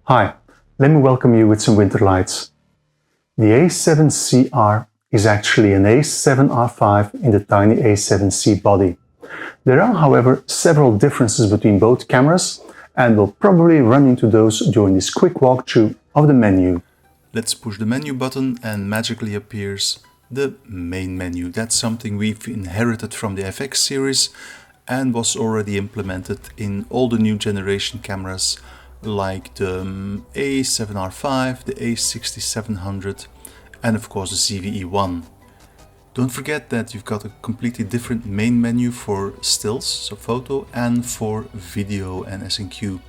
Hi, let me welcome you with some winter lights. The A7CR is actually an A7R5 in the tiny A7C body. There are, however, several differences between both cameras, and we'll probably run into those during this quick walkthrough of the menu. Let's push the menu button and magically appears the main menu. That's something we've inherited from the FX series and was already implemented in all the new generation cameras like the A7R5, the A6700 and of course the CVE1. Don't forget that you've got a completely different main menu for stills, so photo, and for video and S&Q.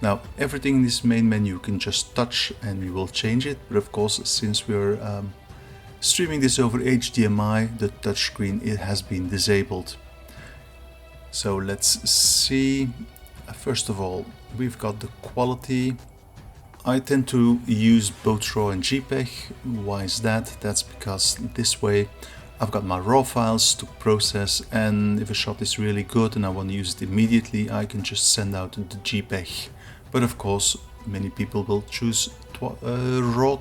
Now everything in this main menu you can just touch and you will change it, but of course since we're streaming this over HDMI, the touchscreen it has been disabled. So let's see. First of all, we've got the quality. I tend to use both RAW and JPEG. Why is that? That's because this way I've got my RAW files to process, and if a shot is really good and I want to use it immediately, I can just send out the JPEG. But of course, many people will choose RAW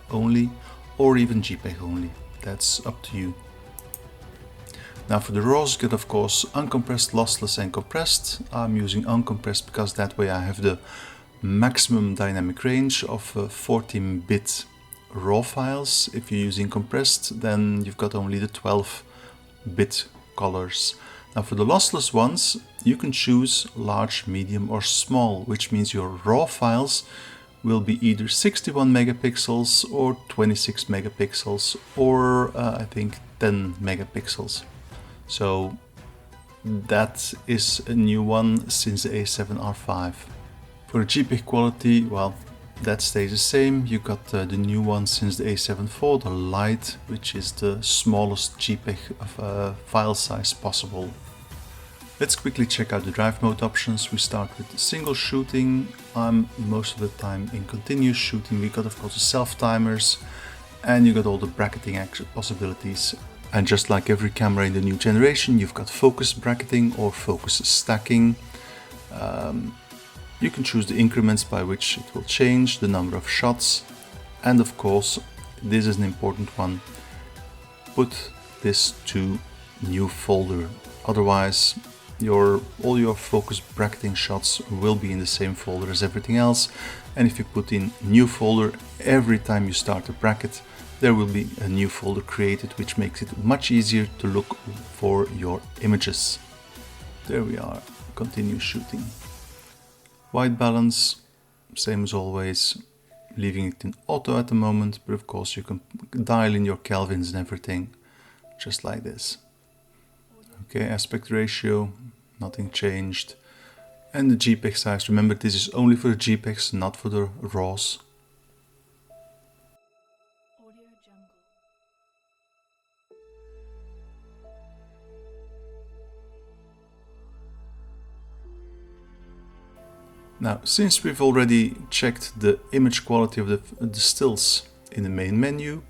only or even JPEG only. That's up to you. Now for the RAWs, get of course uncompressed, lossless and compressed. I'm using uncompressed because that way I have the maximum dynamic range of 14-bit RAW files. If you're using compressed, then you've got only the 12-bit colors. Now for the lossless ones, you can choose large, medium or small, which means your RAW files will be either 61 megapixels or 26 megapixels or I think 10 megapixels. So that is a new one since the A7R5. For the JPEG quality, well, that stays the same. You got the new one since the A7 IV, the Lite, which is the smallest JPEG of file size possible. Let's quickly check out the drive mode options. We start with single shooting. I'm most of the time in continuous shooting. We got of course the self timers, and you got all the bracketing possibilities. And just like every camera in the new generation, you've got focus bracketing or focus stacking. You can choose the increments by which it will change, the number of shots, and of course, this is an important one, put this to new folder. Otherwise, all your focus bracketing shots will be in the same folder as everything else. And if you put in new folder, every time you start a bracket, there will be a new folder created, which makes it much easier to look for your images. There we are, continue shooting. White balance, same as always, leaving it in auto at the moment, but of course you can dial in your kelvins and everything, just like this. Okay, aspect ratio, nothing changed. And the JPEG size, remember this is only for the JPEGs, not for the RAWs. Now, since we've already checked the image quality of the stills in the main menu,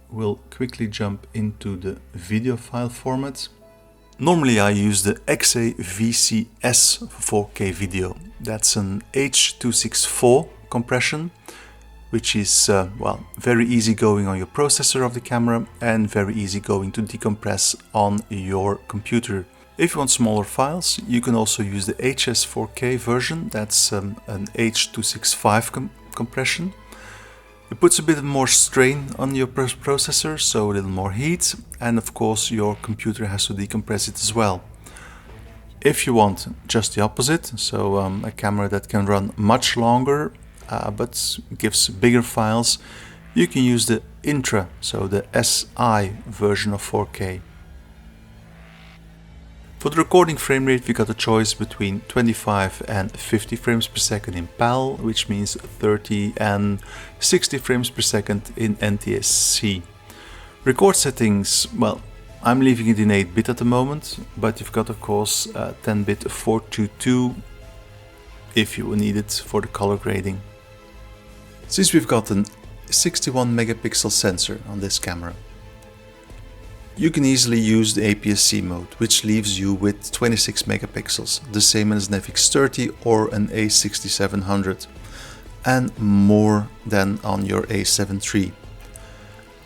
we'll quickly jump into the video file format. Normally I use the XAVCS 4K video. That's an H.264 compression, which is well, very easy going on your processor of the camera and very easy going to decompress on your computer. If you want smaller files, you can also use the HS4K version. That's an H.265 compression. It puts a bit more strain on your processor, so a little more heat, and of course your computer has to decompress it as well. If you want just the opposite, so a camera that can run much longer but gives bigger files, you can use the Intra, so the SI version of 4K. For the recording frame rate, we got a choice between 25 and 50 frames per second in PAL, which means 30 and 60 frames per second in NTSC. Record settings, well, I'm leaving it in 8-bit at the moment, but you've got of course 10-bit 422 if you need it for the color grading. Since we've got a 61 megapixel sensor on this camera, you can easily use the APS-C mode, which leaves you with 26 megapixels, the same as an FX30 or an A6700. and more than on your A7 III.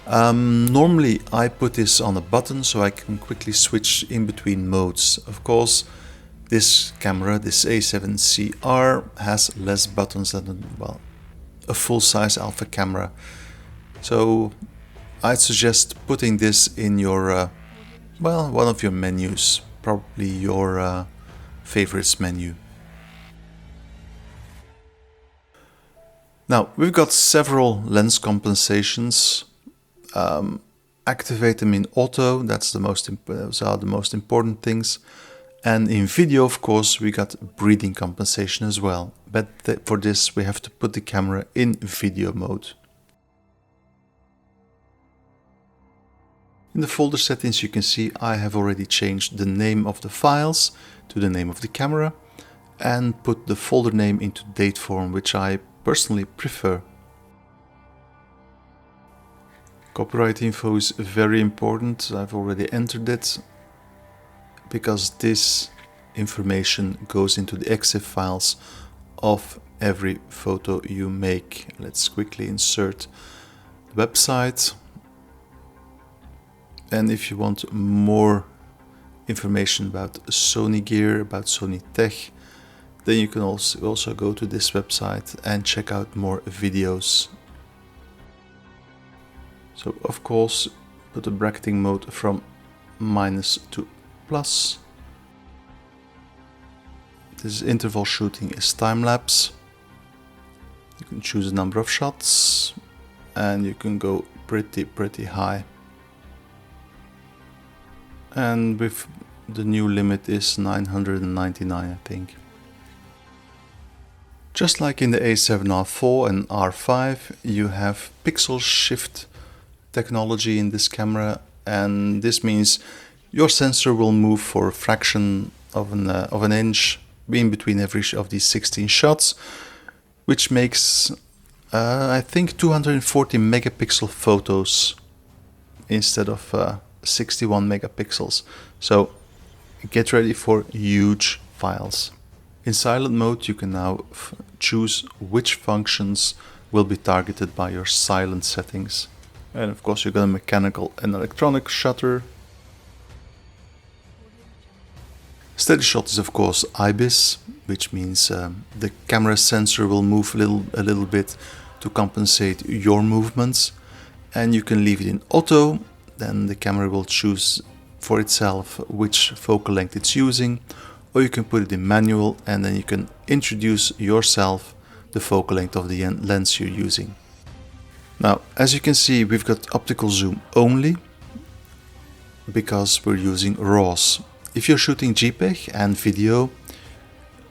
Normally I put this on a button so I can quickly switch in between modes. Of course, this camera, this A7CR, has less buttons than, well, a full-size alpha camera. So I'd suggest putting this in your, well, one of your menus, probably your favorites menu. Now, we've got several lens compensations. Activate them in auto, those are the most important things. And in video, of course, we got breathing compensation as well. But for this, we have to put the camera in video mode. In the folder settings, you can see I have already changed the name of the files to the name of the camera and put the folder name into date form, which I personally prefer. Copyright info is very important. I've already entered it because this information goes into the EXIF files of every photo you make. Let's quickly insert the website. And if you want more information about Sony gear, about Sony tech, then you can also go to this website and check out more videos. So of course, put the bracketing mode from minus to plus. This interval shooting is time-lapse. You can choose a number of shots and you can go pretty high. And with the new limit is 999, I think. Just like in the A7R4 and R5, you have pixel shift technology in this camera, and this means your sensor will move for a fraction of an inch in between every of these 16 shots, which makes I think 240 megapixel photos instead of 61 megapixels. So get ready for huge files. In silent mode, you can now choose which functions will be targeted by your silent settings. And of course, you've got a mechanical and electronic shutter. Steady shot is of course IBIS, which means the camera sensor will move a little bit to compensate your movements. And you can leave it in auto, then the camera will choose for itself which focal length it's using. Or you can put it in manual and then you can introduce yourself the focal length of the lens you're using. Now, as you can see, we've got optical zoom only because we're using RAWs. If you're shooting JPEG and video,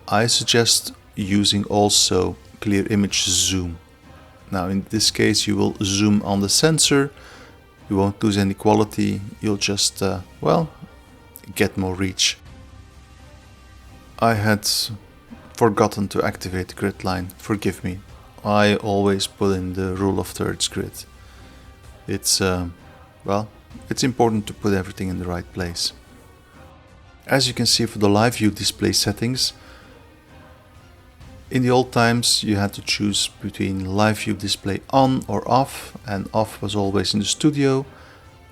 I suggest using also clear image zoom. Now, in this case, you will zoom on the sensor. You won't lose any quality. You'll just, well, get more reach. I had forgotten to activate the grid line, forgive me. I always put in the rule of thirds grid. It's, well, it's important to put everything in the right place. As you can see for the live view display settings, in the old times you had to choose between live view display on or off, and off was always in the studio,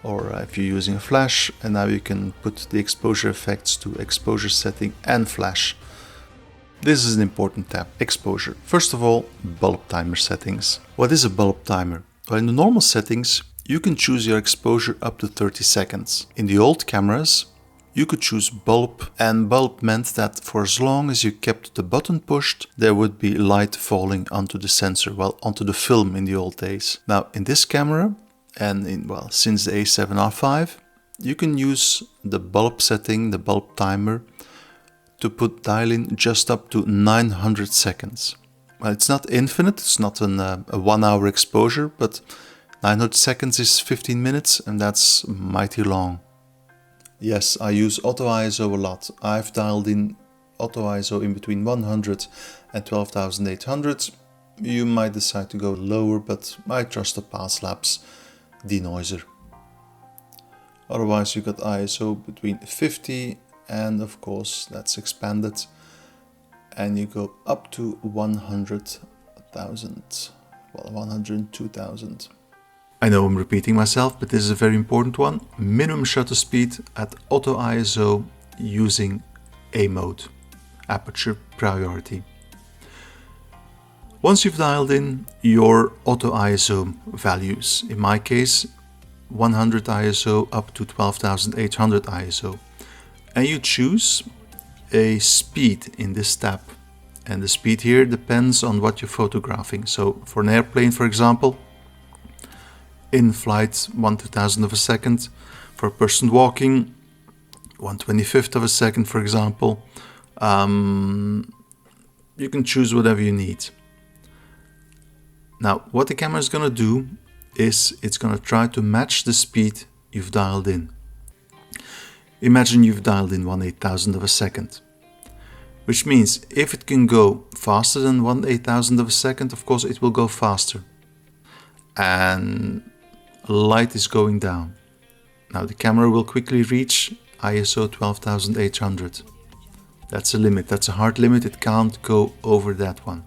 or if you're using a flash, and now you can put the exposure effects to exposure setting and flash. This is an important tab, exposure. First of all, bulb timer settings. What is a bulb timer? Well, in the normal settings, you can choose your exposure up to 30 seconds. In the old cameras, you could choose bulb, and bulb meant that for as long as you kept the button pushed, there would be light falling onto the sensor, well, onto the film in the old days. Now, in this camera, and since the A7R5, you can use the bulb setting, the bulb timer, to dial in just up to 900 seconds. Well, it's not infinite, it's not a 1 hour exposure, but 900 seconds is 15 minutes, and that's mighty long. Yes, I use auto ISO a lot. I've dialed in auto ISO in between 100 and 12,800. You might decide to go lower, but I trust the pass lapse denoiser. Otherwise you got ISO between 50 and of course that's expanded, and you go up to 100 100,000, well, 102,000. I know I'm repeating myself, but this is a very important one. Minimum shutter speed at auto ISO using A mode, aperture priority. Once you've dialed in your auto ISO values, in my case 100 ISO up to 12,800 ISO, and you choose a speed in this tab, and the speed here depends on what you're photographing. So for an airplane, for example, in flight 1/2000 of a second, for a person walking 1/25 of a second, for example. You can choose whatever you need. Now what the camera is going to do is it's going to try to match the speed you've dialed in. Imagine you've dialed in 1/8000 of a second, which means if it can go faster than 1/8000 of a second, of course it will go faster. And light is going down. Now the camera will quickly reach ISO 12,800. That's a limit, that's a hard limit, it can't go over that one.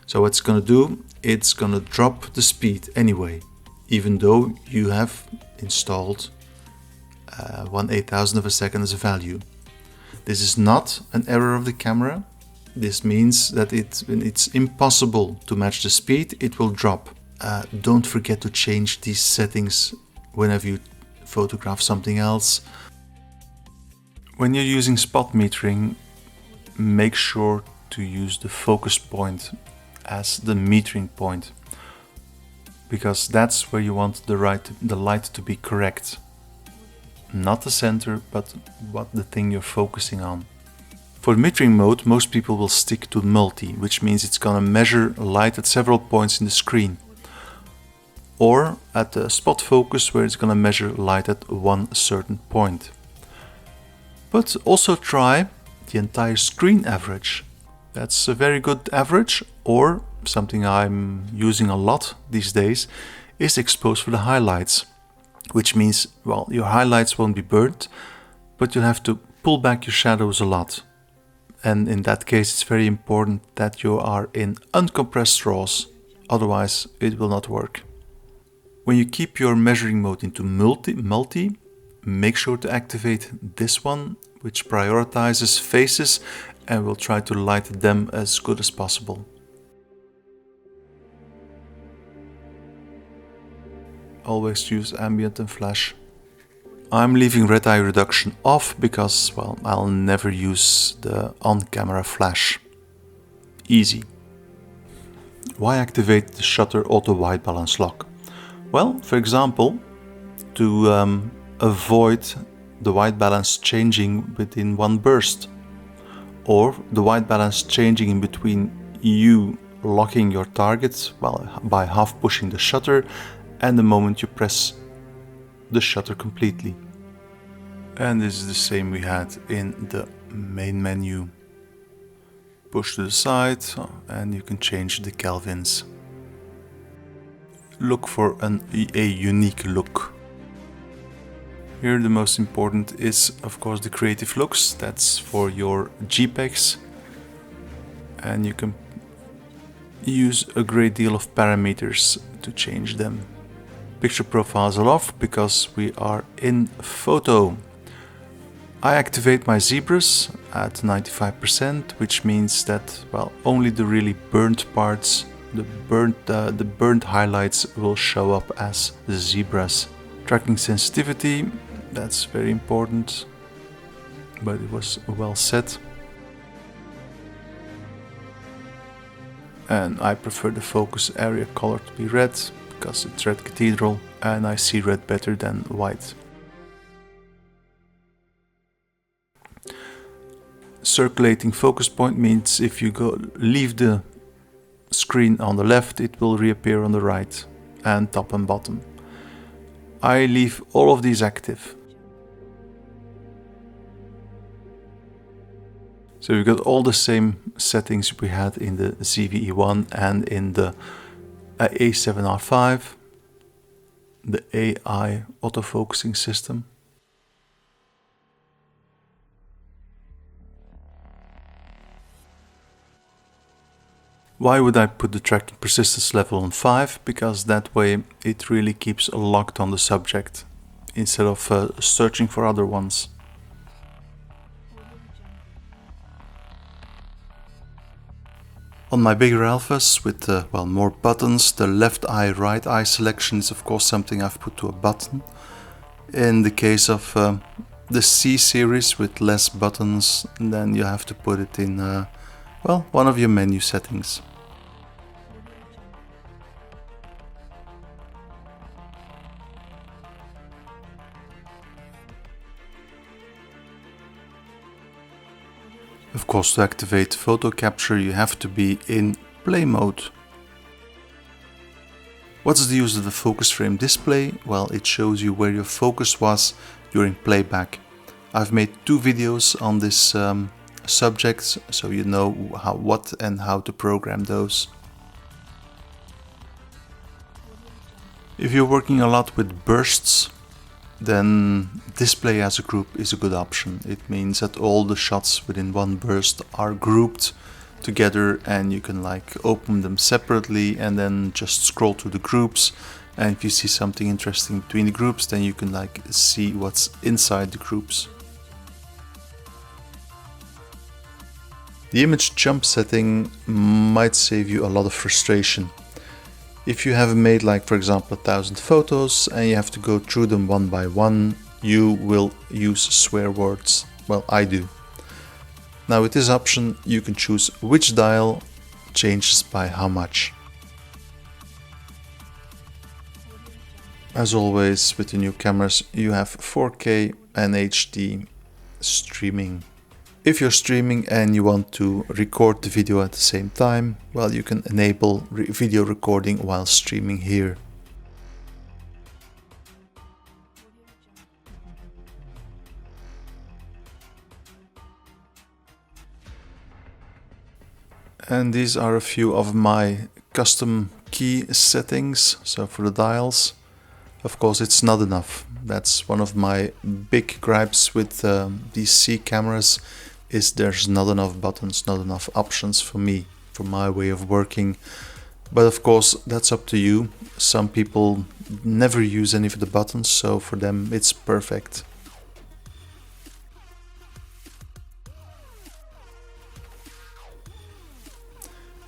So what it's going to do, it's going to drop the speed anyway, even though you have installed 1/8000 of a second as a value. This is not an error of the camera. This means that when it's impossible to match the speed, it will drop. Don't forget to change these settings whenever you photograph something else. When you're using spot metering, make sure to use the focus point as the metering point, because that's where you want the light to be correct. Not the center, but the thing you're focusing on. For metering mode, most people will stick to multi, which means it's gonna measure light at several points in the screen. Or at the spot focus, where it's gonna measure light at one certain point. But also try the entire screen average. That's a very good average, or something I'm using a lot these days is expose for the highlights, which means, well, your highlights won't be burnt, but you'll have to pull back your shadows a lot. And in that case, it's very important that you are in uncompressed RAWs, otherwise it will not work. When you keep your measuring mode into multi, make sure to activate this one, which prioritizes faces and will try to light them as good as possible. Always use ambient and flash. I'm leaving red eye reduction off because, well, I'll never use the on-camera flash. Easy. Why activate the shutter auto white balance lock? Well, for example, to avoid the white balance changing within one burst, or the white balance changing in between you locking your target, well, by half pushing the shutter and the moment you press the shutter completely. And this is the same we had in the main menu. Push to the side and you can change the kelvins. Look for a unique look. Here the most important is, of course, the creative looks. That's for your JPEGs, and you can use a great deal of parameters to change them. Picture profiles are off because we are in photo. I activate my zebras at 95%, which means that, well, only the really burnt parts, the burnt highlights will show up as the zebras. Tracking sensitivity, that's very important, but it was well set. And I prefer the focus area color to be red, because it's red cathedral and I see red better than white. Circulating focus point means if you leave the screen on the left, it will reappear on the right and top and bottom. I leave all of these active. So we got all the same settings we had in the ZV-E1 and in the A7R5, the AI autofocusing system. Why would I put the tracking persistence level on 5? Because that way it really keeps locked on the subject instead of searching for other ones. On my bigger alphas with well, more buttons, the left eye, right eye selection is of course something I've put to a button. In the case of the C series with less buttons, then you have to put it in well, one of your menu settings. Of course, to activate photo capture you have to be in play mode. What's the use of the focus frame display? Well, it shows you where your focus was during playback. I've made 2 videos on this subject, so you know what and how to program those. If you're working a lot with bursts, then display as a group is a good option. It means that all the shots within one burst are grouped together and you can like open them separately and then just scroll through the groups, and if you see something interesting between the groups, then you can like see what's inside the groups. The image jump setting might save you a lot of frustration. If you have made like for example 1,000 photos and you have to go through them one by one, you will use swear words. Well, I do. Now with this option you can choose which dial changes by how much. As always with the new cameras you have 4K and HD streaming. If you're streaming and you want to record the video at the same time, well, you can enable video recording while streaming here. And these are a few of my custom key settings. So for the dials, of course it's not enough. That's one of my big gripes with these C cameras, is there's not enough buttons, not enough options for me, for my way of working. But of course that's up to you. Some people never use any of the buttons, so for them it's perfect.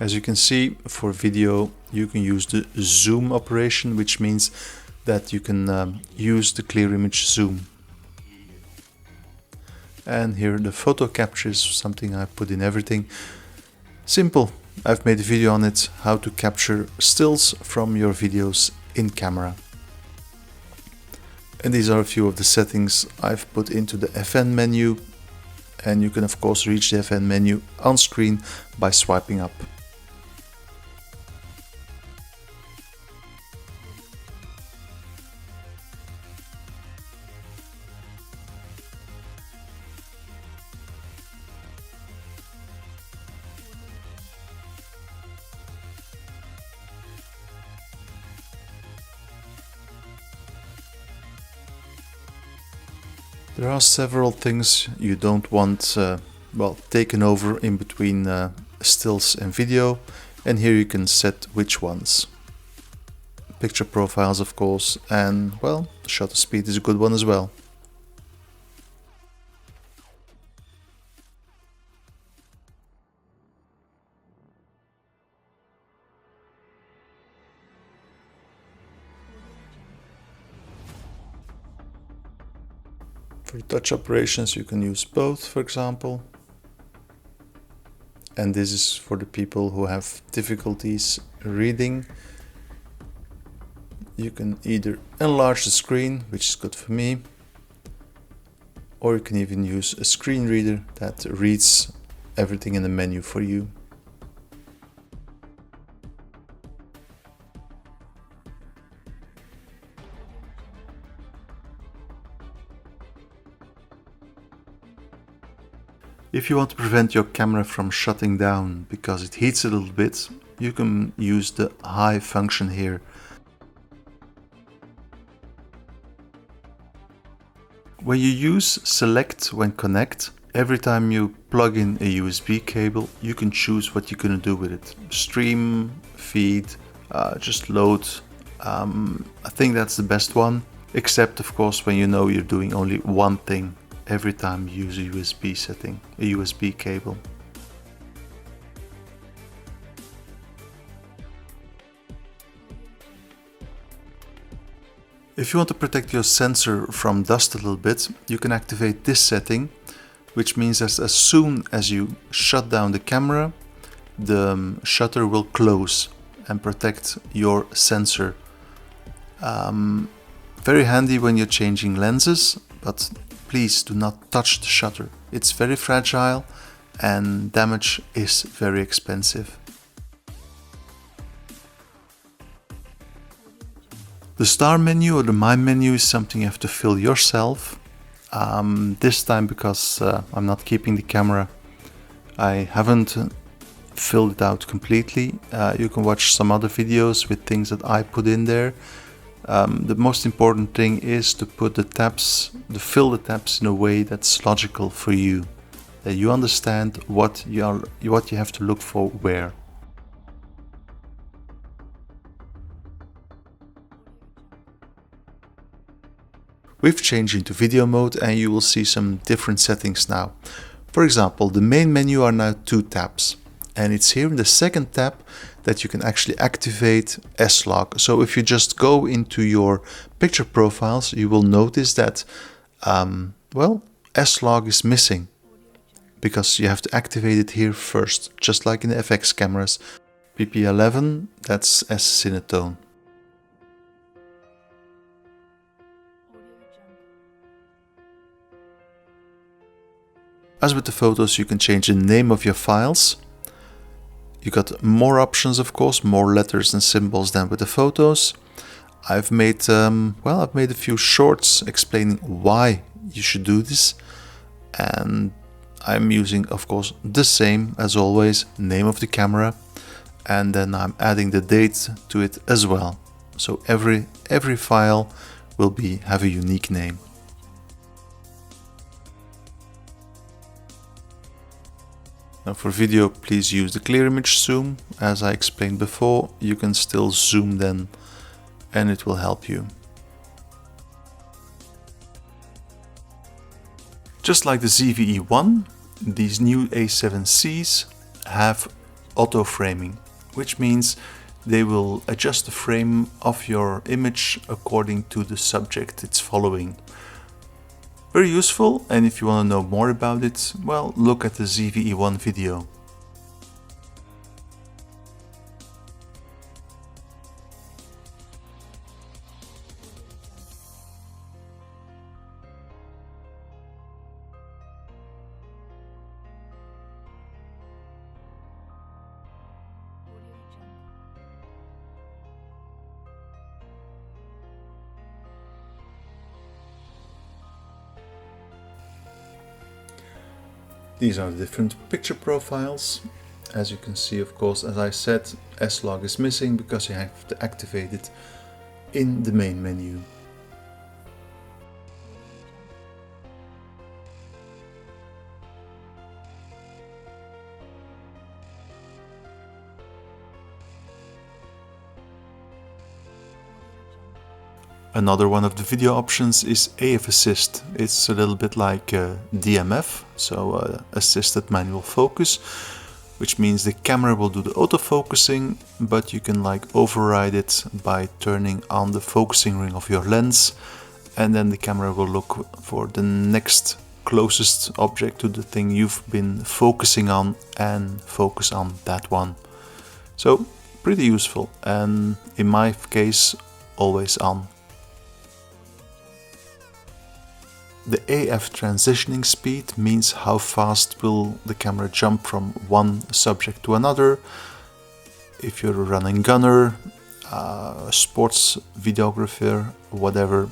As you can see, for video you can use the zoom operation, which means that you can use the clear image zoom. And here the photo capture is something I put in everything. Simple. I've made a video on it, how to capture stills from your videos in camera. And these are a few of the settings I've put into the FN menu. And you can of course reach the FN menu on screen by swiping up. There are several things you don't want well, taken over in between stills and video, and here you can set which ones. Picture profiles of course, and well, shutter speed is a good one as well. For touch operations you can use both, for example. And this is for the people who have difficulties reading. You can either enlarge the screen, which is good for me, or you can even use a screen reader that reads everything in the menu for you. If you want to prevent your camera from shutting down because it heats a little bit, you can use the high function here. When you use select when connect, Every time you plug in a USB cable, you can choose what you're going to do with it. Stream, feed, just load. I think that's the best one, except of course when you know you're doing only one thing every time you use a USB setting, a USB cable. If you want to protect your sensor from dust a little bit, you can activate this setting, which means that as soon as you shut down the camera, the shutter will close and protect your sensor. Very handy when you're changing lenses, but please do not touch the shutter. It's very fragile and damage is very expensive. The star menu or the My menu is something you have to fill yourself. This time, because I'm not keeping the camera, I haven't filled it out completely. You can watch some other videos with things that I put in there. The most important thing is to put the tabs, to fill the tabs in a way that's logical for you, that you understand what you have to look for where. We've changed into video mode and you will see some different settings now. For example, the main menu are now 2 tabs, and it's here in the second tab that you can actually activate S-Log. So if you just go into your picture profiles, you will notice that, well, S-Log is missing because you have to activate it here first, just like in the FX cameras. PP11, that's S-Cinetone. As with the photos, you can change the name of your files. You got more options, of course, more letters and symbols than with the photos. I've made a few shorts explaining why you should do this, and I'm using, of course, the same as always, name of the camera, and then I'm adding the date to it as well. So every file will have a unique name. Now for video, please use the clear image zoom. As I explained before, you can still zoom then and it will help you. Just like the ZVE1, these new A7Cs have auto framing, which means they will adjust the frame of your image according to the subject it's following. Very useful, and if you want to know more about it, well, look at the ZVE1 video. These are the different picture profiles. As you can see, of course, as I said, S-Log is missing because you have to activate it in the main menu. Another one of the video options is AF Assist. It's a little bit like DMF, so Assisted Manual Focus, which means the camera will do the autofocusing, but you can like override it by turning on the focusing ring of your lens, and then the camera will look for the next closest object to the thing you've been focusing on and focus on that one. So pretty useful, and in my case, always on. The AF transitioning speed means how fast will the camera jump from one subject to another. If you're a running gunner, a sports videographer, whatever,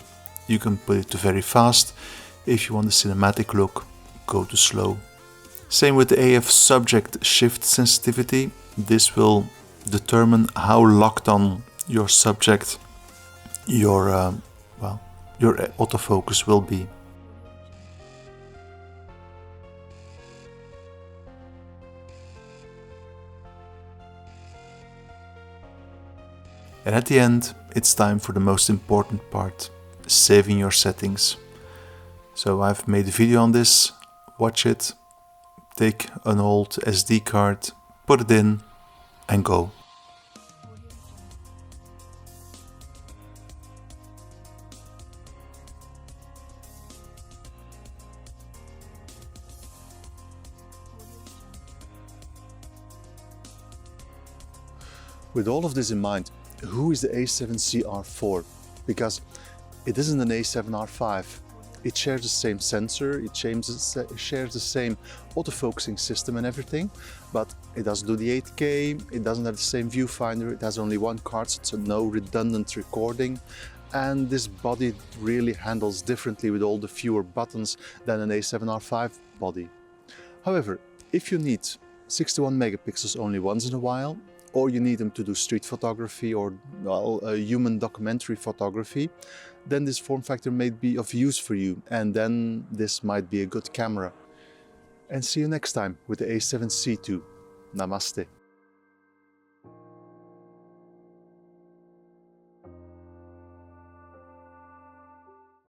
you can put it to very fast. If you want a cinematic look, go to slow. Same with the AF subject shift sensitivity. This will determine how locked on your subject your autofocus will be. And at the end, it's time for the most important part, saving your settings. So I've made a video on this, watch it, take an old SD card, put it in and go. With all of this in mind, who is the A7CR for? Because it isn't an A7R5. It shares the same sensor, it shares the same autofocusing system and everything, but it doesn't do the 8K, it doesn't have the same viewfinder, it has only one card, so no redundant recording, and this body really handles differently with all the fewer buttons than an A7R5 body. However, if you need 61 megapixels only once in a while, or you need them to do street photography or, well, human documentary photography, then this form factor may be of use for you, and then this might be a good camera. And see you next time with the A7C II. Namaste.